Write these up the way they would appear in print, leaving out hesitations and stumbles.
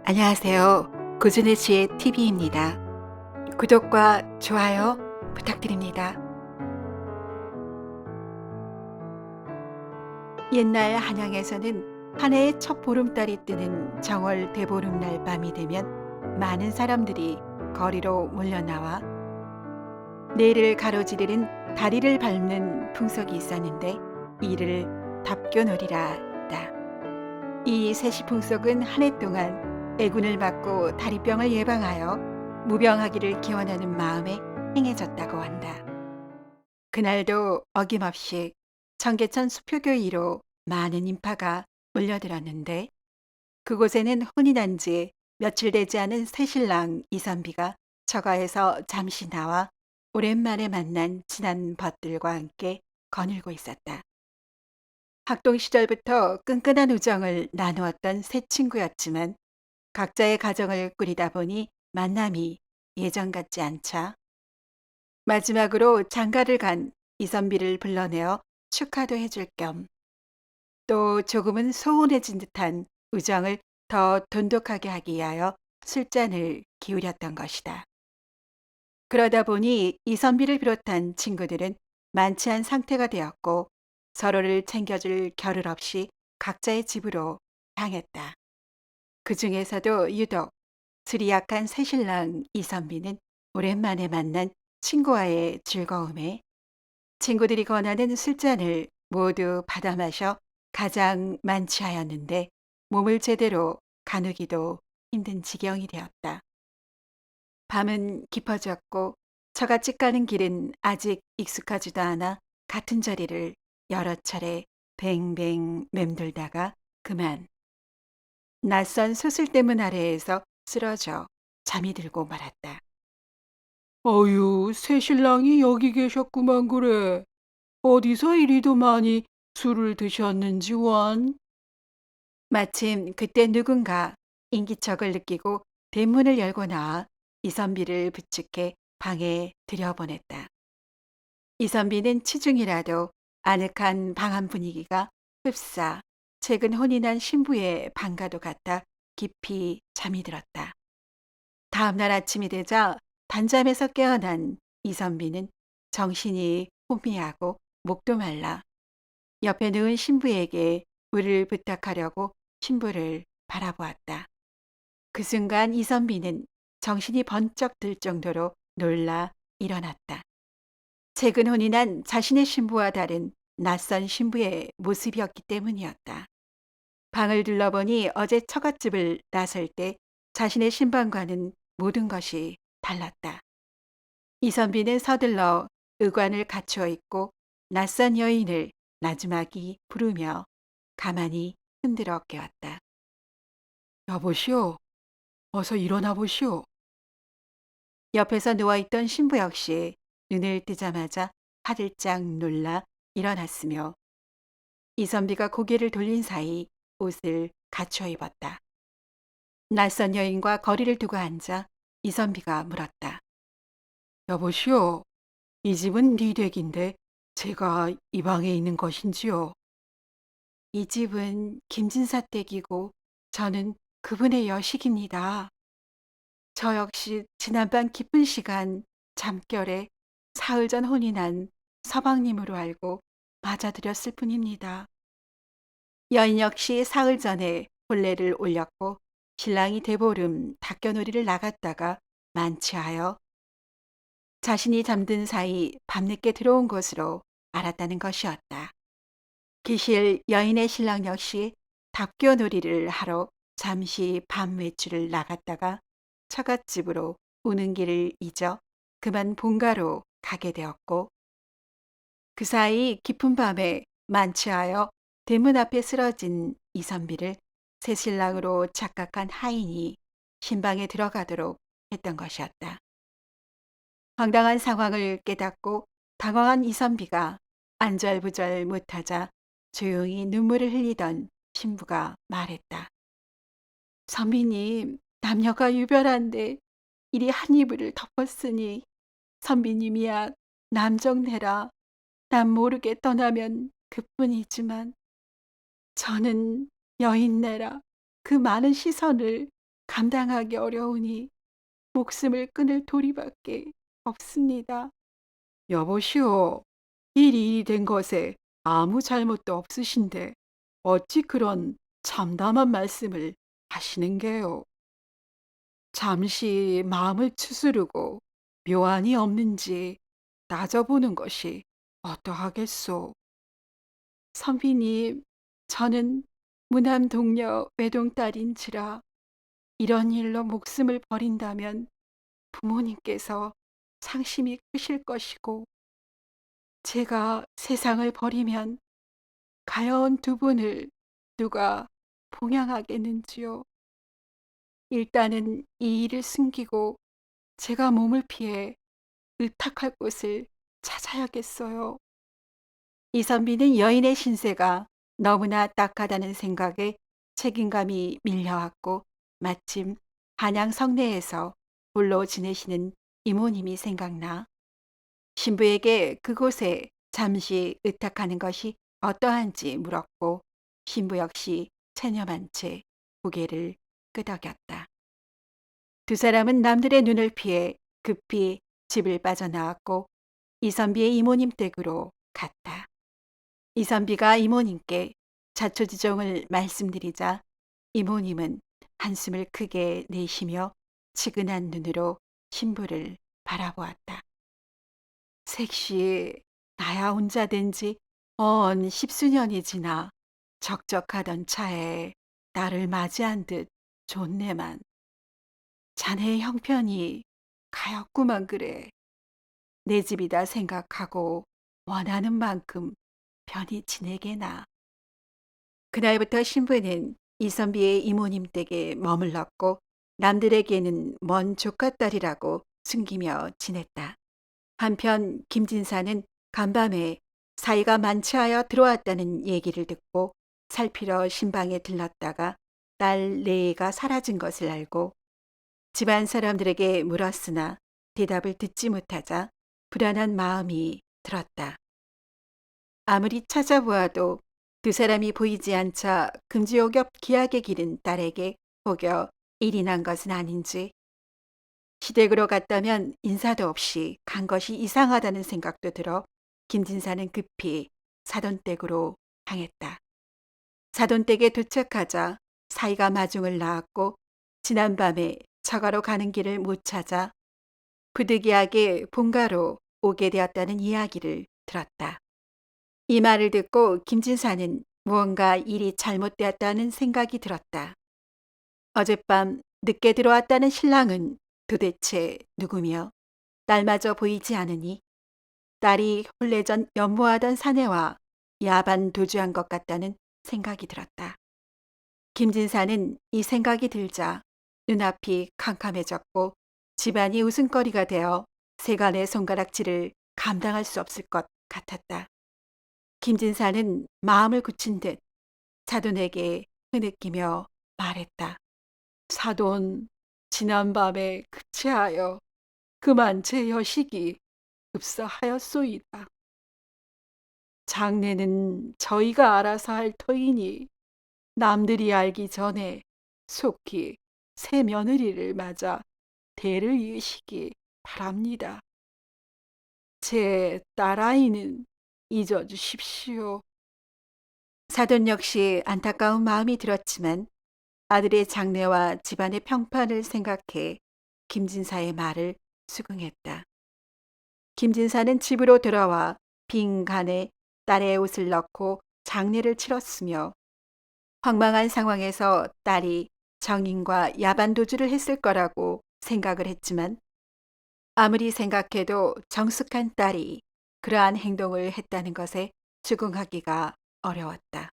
안녕하세요. 고준혜 씨의 TV입니다. 구독과 좋아요 부탁드립니다. 옛날 한양에서는 한 해의 첫 보름달이 뜨는 정월 대보름날 밤이 되면 많은 사람들이 거리로 몰려나와 내를 가로지르는 다리를 밟는 풍속이 있었는데 이를 답교놀이라 했다. 이 세시풍속은 한 해 동안 애군을 막고 다리병을 예방하여 무병하기를 기원하는 마음에 행해졌다고 한다. 그날도 어김없이 청계천 수표교위로 많은 인파가 몰려들었는데 그곳에는 혼이 난 지 며칠 되지 않은 새신랑 이선비가 처가에서 잠시 나와 오랜만에 만난 친한 벗들과 함께 거닐고 있었다. 학동 시절부터 끈끈한 우정을 나누었던 새 친구였지만 각자의 가정을 꾸리다 보니 만남이 예전 같지 않자 마지막으로 장가를 간 이선비를 불러내어 축하도 해줄 겸 또 조금은 소원해진 듯한 우정을 더 돈독하게 하기 위하여 술잔을 기울였던 것이다. 그러다 보니 이선비를 비롯한 친구들은 만취한 상태가 되었고 서로를 챙겨줄 겨를 없이 각자의 집으로 향했다. 그 중에서도 유독 술이 약한 새신랑 이선비는 오랜만에 만난 친구와의 즐거움에 친구들이 권하는 술잔을 모두 받아 마셔 가장 만취하였는데 몸을 제대로 가누기도 힘든 지경이 되었다. 밤은 깊어졌고 처갓집 가는 길은 아직 익숙하지도 않아 같은 자리를 여러 차례 뱅뱅 맴돌다가 그만 낯선 수술대문 아래에서 쓰러져 잠이 들고 말았다. 어유, 새신랑이 여기 계셨구만 그래. 어디서 이리도 많이 술을 드셨는지 원? 마침 그때 누군가 인기척을 느끼고 대문을 열고 나와 이선비를 부축해 방에 들여보냈다. 이선비는 치중이라도 아늑한 방안 분위기가 흡사 최근 혼이 난 신부의 방과도 같아 깊이 잠이 들었다. 다음 날 아침이 되자 단잠에서 깨어난 이선비는 정신이 혼미하고 목도 말라 옆에 누운 신부에게 물을 부탁하려고 신부를 바라보았다. 그 순간 이선비는 정신이 번쩍 들 정도로 놀라 일어났다. 최근 혼이 난 자신의 신부와 다른 낯선 신부의 모습이었기 때문이었다. 방을 둘러보니 어제 처갓집을 나설 때 자신의 신방과는 모든 것이 달랐다. 이선비는 서둘러 의관을 갖추어 입고 낯선 여인을 나지막이 부르며 가만히 흔들어 깨웠다. 여보시오, 어서 일어나 보시오. 옆에서 누워있던 신부 역시 눈을 뜨자마자 화들짝 놀라 일어났으며 이선비가 고개를 돌린 사이 옷을 갖춰 입었다. 낯선 여인과 거리를 두고 앉아 이선비가 물었다. 여보시오, 이 집은 네 댁인데 제가 이 방에 있는 것인지요? 이 집은 김진사 댁이고 저는 그분의 여식입니다. 저 역시 지난밤 깊은 시간 잠결에 사흘 전 혼이 난 서방님으로 알고 맞아들였을 뿐입니다. 여인 역시 사흘 전에 혼례를 올렸고 신랑이 대보름 닭겨놀이를 나갔다가 만취하여 자신이 잠든 사이 밤늦게 들어온 것으로 알았다는 것이었다. 기실 여인의 신랑 역시 닭겨놀이를 하러 잠시 밤 외출을 나갔다가 처갓집으로 오는 길을 잊어 그만 본가로 가게 되었고 그 사이 깊은 밤에 만취하여 대문 앞에 쓰러진 이선비를 새신랑으로 착각한 하인이 신방에 들어가도록 했던 것이었다. 황당한 상황을 깨닫고 당황한 이선비가 안절부절 못하자 조용히 눈물을 흘리던 신부가 말했다. 선비님, 남녀가 유별한데 이리 한 이불을 덮었으니 선비님이야 남정내라. 남 모르게 떠나면 그뿐이지만 저는 여인네라 그 많은 시선을 감당하기 어려우니 목숨을 끊을 도리밖에 없습니다. 여보시오, 일이 된 것에 아무 잘못도 없으신데 어찌 그런 참담한 말씀을 하시는 게요. 잠시 마음을 추스르고 묘안이 없는지 따져보는 것이 어떠하겠소? 선비님, 저는 무남 동녀 외동딸인지라 이런 일로 목숨을 버린다면 부모님께서 상심이 크실 것이고 제가 세상을 버리면 가여운 두 분을 누가 봉양하겠는지요. 일단은 이 일을 숨기고 제가 몸을 피해 의탁할 곳을 찾아야겠어요. 이선비는 여인의 신세가 너무나 딱하다는 생각에 책임감이 밀려왔고 마침 한양 성내에서 홀로 지내시는 이모님이 생각나 신부에게 그곳에 잠시 의탁하는 것이 어떠한지 물었고 신부 역시 체념한 채 고개를 끄덕였다. 두 사람은 남들의 눈을 피해 급히 집을 빠져나왔고 이선비의 이모님 댁으로 갔다. 이선비가 이모님께 자초지종을 말씀드리자 이모님은 한숨을 크게 내쉬며 치근한 눈으로 신부를 바라보았다. 색시 나야 혼자 된 지 언 십수년이 지나 적적하던 차에 나를 맞이한 듯 좋네만 자네의 형편이 가엾구만 그래. 내 집이다 생각하고 원하는 만큼 편히 지내게나. 그날부터 신부는 이선비의 이모님 댁에 머물렀고 남들에게는 먼 조카딸이라고 숨기며 지냈다. 한편 김진사는 간밤에 사이가 만취하여 들어왔다는 얘기를 듣고 살피러 신방에 들렀다가 딸 레이가 사라진 것을 알고 집안 사람들에게 물었으나 대답을 듣지 못하자 불안한 마음이 들었다. 아무리 찾아보아도 두 사람이 보이지 않자 금지옥엽 기약에 기른 딸에게 혹여 일이 난 것은 아닌지 시댁으로 갔다면 인사도 없이 간 것이 이상하다는 생각도 들어 김진사는 급히 사돈댁으로 향했다. 사돈댁에 도착하자 사이가 마중을 나왔고 지난밤에 처가로 가는 길을 못 찾아 부득이하게 본가로 오게 되었다는 이야기를 들었다. 이 말을 듣고 김진사는 무언가 일이 잘못되었다는 생각이 들었다. 어젯밤 늦게 들어왔다는 신랑은 도대체 누구며 딸마저 보이지 않으니 딸이 혼례전 연모하던 사내와 야반 도주한 것 같다는 생각이 들었다. 김진사는 이 생각이 들자 눈앞이 캄캄해졌고 집안이 웃음거리가 되어 세간의 손가락질을 감당할 수 없을 것 같았다. 김진사는 마음을 굳힌 듯 사돈에게 흐느끼며 말했다. 사돈, 지난밤에 급체하여 그만 제 여식이 급사하였소이다. 장례는 저희가 알아서 할 터이니 남들이 알기 전에 속히 새 며느리를 맞아 대를 이으시기 바랍니다. 제 딸아이는 잊어주십시오. 사돈 역시 안타까운 마음이 들었지만 아들의 장래와 집안의 평판을 생각해 김진사의 말을 수긍했다. 김진사는 집으로 돌아와 빈 간에 딸의 옷을 넣고 장례를 치렀으며 황망한 상황에서 딸이 정인과 야반도주를 했을 거라고 생각을 했지만 아무리 생각해도 정숙한 딸이 그러한 행동을 했다는 것에 적응하기가 어려웠다.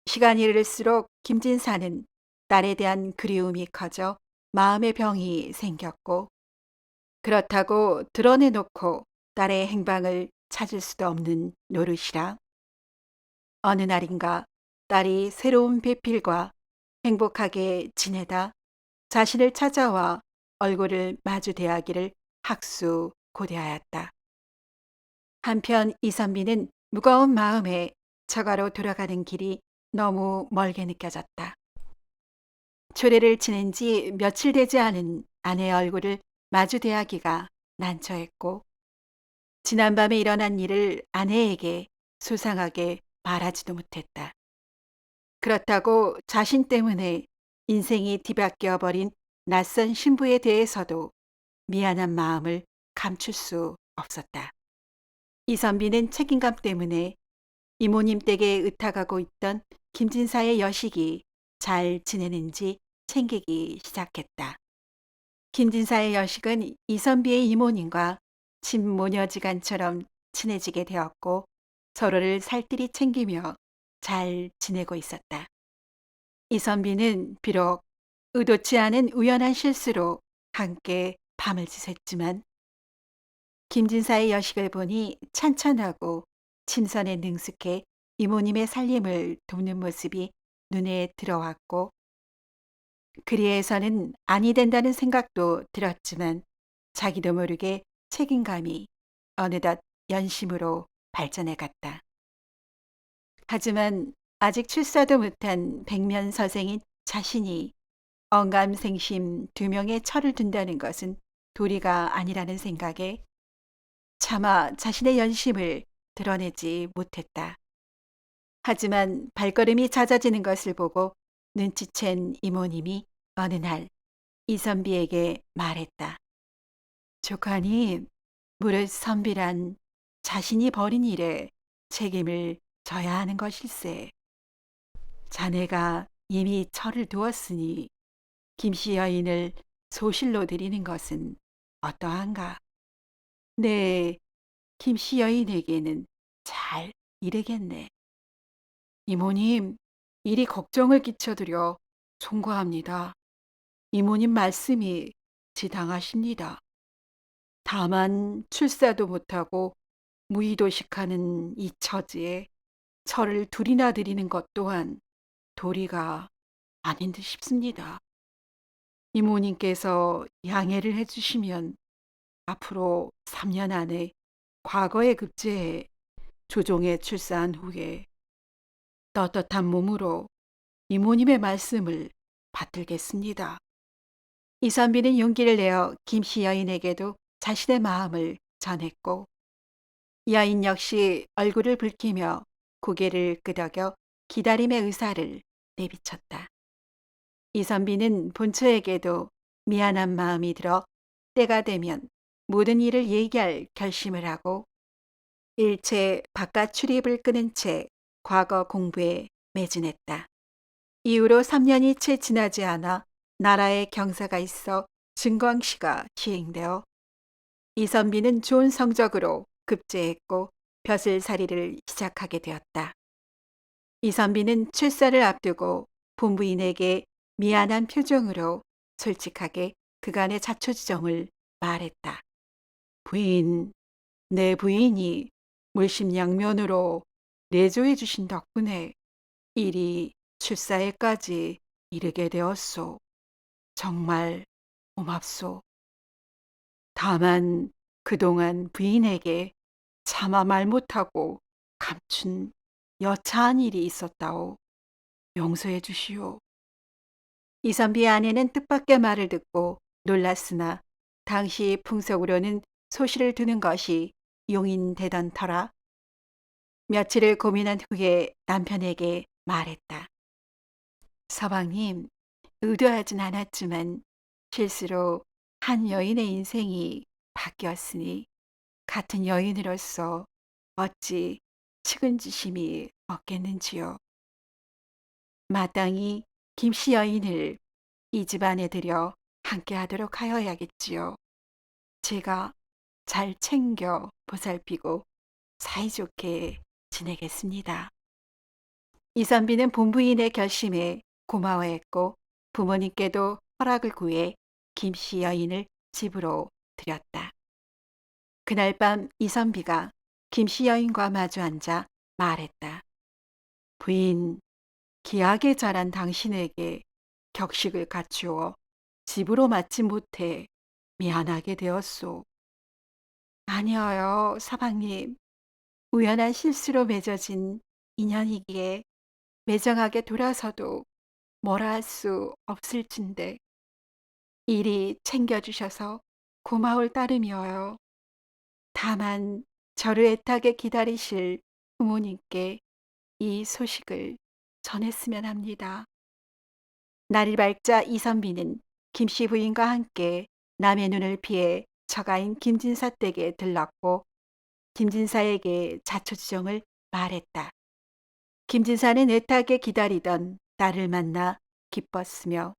시간이 흐를수록 김진사는 딸에 대한 그리움이 커져 마음의 병이 생겼고 그렇다고 드러내놓고 딸의 행방을 찾을 수도 없는 노릇이라 어느 날인가 딸이 새로운 배필과 행복하게 지내다 자신을 찾아와 얼굴을 마주 대하기를 학수고대하였다. 한편 이선비는 무거운 마음에 처가로 돌아가는 길이 너무 멀게 느껴졌다. 초례를 지낸 지 며칠 되지 않은 아내의 얼굴을 마주 대하기가 난처했고, 지난밤에 일어난 일을 아내에게 소상하게 말하지도 못했다. 그렇다고 자신 때문에 인생이 뒤바뀌어 버린 낯선 신부에 대해서도 미안한 마음을 감출 수 없었다. 이선비는 책임감 때문에 이모님 댁에 의탁하고 있던 김진사의 여식이 잘 지내는지 챙기기 시작했다. 김진사의 여식은 이선비의 이모님과 친모녀지간처럼 친해지게 되었고 서로를 살뜰히 챙기며 잘 지내고 있었다. 이선비는 비록 의도치 않은 우연한 실수로 함께 밤을 지샜지만 김진사의 여식을 보니 찬찬하고 침선에 능숙해 이모님의 살림을 돕는 모습이 눈에 들어왔고, 그리해서는 아니 된다는 생각도 들었지만 자기도 모르게 책임감이 어느덧 연심으로 발전해 갔다. 하지만 아직 출사도 못한 백면서생인 자신이 언감생심 두 명의 철을 둔다는 것은 도리가 아니라는 생각에 차마 자신의 연심을 드러내지 못했다. 하지만 발걸음이 잦아지는 것을 보고 눈치챈 이모님이 어느 날 이선비에게 말했다. 조카님, 무릇 선비란 자신이 벌인 일에 책임을 져야 하는 것일세. 자네가 이미 철을 두었으니 김씨 여인을 소실로 드리는 것은 어떠한가? 네, 김씨 여인에게는 잘 이르겠네. 이모님, 이리 걱정을 끼쳐드려 송구합니다. 이모님 말씀이 지당하십니다. 다만 출사도 못하고 무의도식하는 이 처지에 철을 둘이나 드리는 것 또한 도리가 아닌 듯 싶습니다. 이모님께서 양해를 해주시면 앞으로 3년 안에 과거에 급제해 조종에 출사한 후에 떳떳한 몸으로 이모님의 말씀을 받들겠습니다. 이선비는 용기를 내어 김씨 여인에게도 자신의 마음을 전했고, 여인 역시 얼굴을 붉히며 고개를 끄덕여 기다림의 의사를 내비쳤다. 이선비는 본처에게도 미안한 마음이 들어 때가 되면 모든 일을 얘기할 결심을 하고 일체 바깥 출입을 끊은 채 과거 공부에 매진했다. 이후로 3년이 채 지나지 않아 나라에 경사가 있어 증광시가 시행되어 이선비는 좋은 성적으로 급제했고 벼슬살이를 시작하게 되었다. 이선비는 출사를 앞두고 본부인에게 미안한 표정으로 솔직하게 그간의 자초지정을 말했다. 부인, 내 부인이 물심양면으로 내조해 주신 덕분에 일이 출사에까지 이르게 되었소. 정말 고맙소. 다만 그동안 부인에게 차마 말 못하고 감춘 여차한 일이 있었다오. 용서해 주시오. 이선비의 아내는 뜻밖의 말을 듣고 놀랐으나 당시 풍속으로는 소실을 두는 것이 용인되던 터라 며칠을 고민한 후에 남편에게 말했다. 서방님, 의도하진 않았지만 실수로 한 여인의 인생이 바뀌었으니 같은 여인으로서 어찌 측은지심이 없겠는지요. 마땅히 김씨 여인을 이 집안에 들여 함께하도록 하여야겠지요. 제가 잘 챙겨 보살피고 사이좋게 지내겠습니다. 이선비는 본부인의 결심에 고마워했고 부모님께도 허락을 구해 김씨 여인을 집으로 들였다. 그날 밤 이선비가 김씨 여인과 마주 앉아 말했다. 부인, 귀하게 자란 당신에게 격식을 갖추어 집으로 맞지 못해 미안하게 되었소. 아니어요, 사방님. 우연한 실수로 맺어진 인연이기에 매정하게 돌아서도 뭐라 할 수 없을진데 이리 챙겨주셔서 고마울 따름이어요. 다만 저를 애타게 기다리실 부모님께 이 소식을 전했으면 합니다. 날이 밝자 이선비는 김씨 부인과 함께 남의 눈을 피해 처가인 김진사 댁에 들렀고 김진사에게 자초지종을 말했다. 김진사는 애타게 기다리던 딸을 만나 기뻤으며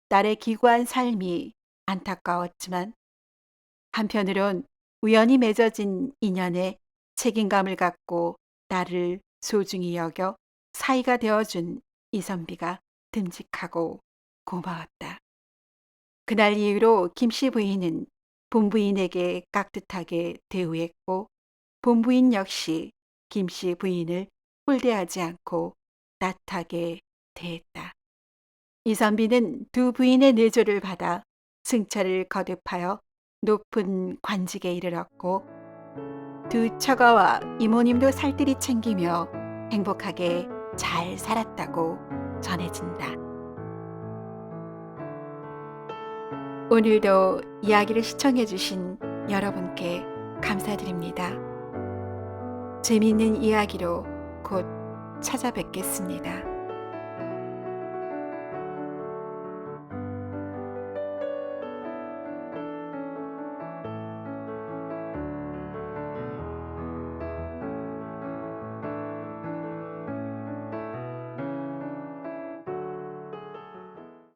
딸의 기구한 삶이 안타까웠지만 한편으론 우연히 맺어진 인연에 책임감을 갖고 딸을 소중히 여겨 사이가 되어준 이선비가 듬직하고 고마웠다. 그날 이후로 김씨 부인은 본부인에게 깍듯하게 대우했고 본부인 역시 김씨 부인을 홀대하지 않고 따뜻하게 대했다. 이선비는 두 부인의 내조를 받아 승차를 거듭하여 높은 관직에 이르렀고 두 처가와 이모님도 살뜰히 챙기며 행복하게 잘 살았다고 전해진다. 오늘도 이야기를 시청해 주신 여러분께 감사드립니다. 재미있는 이야기로 곧 찾아뵙겠습니다.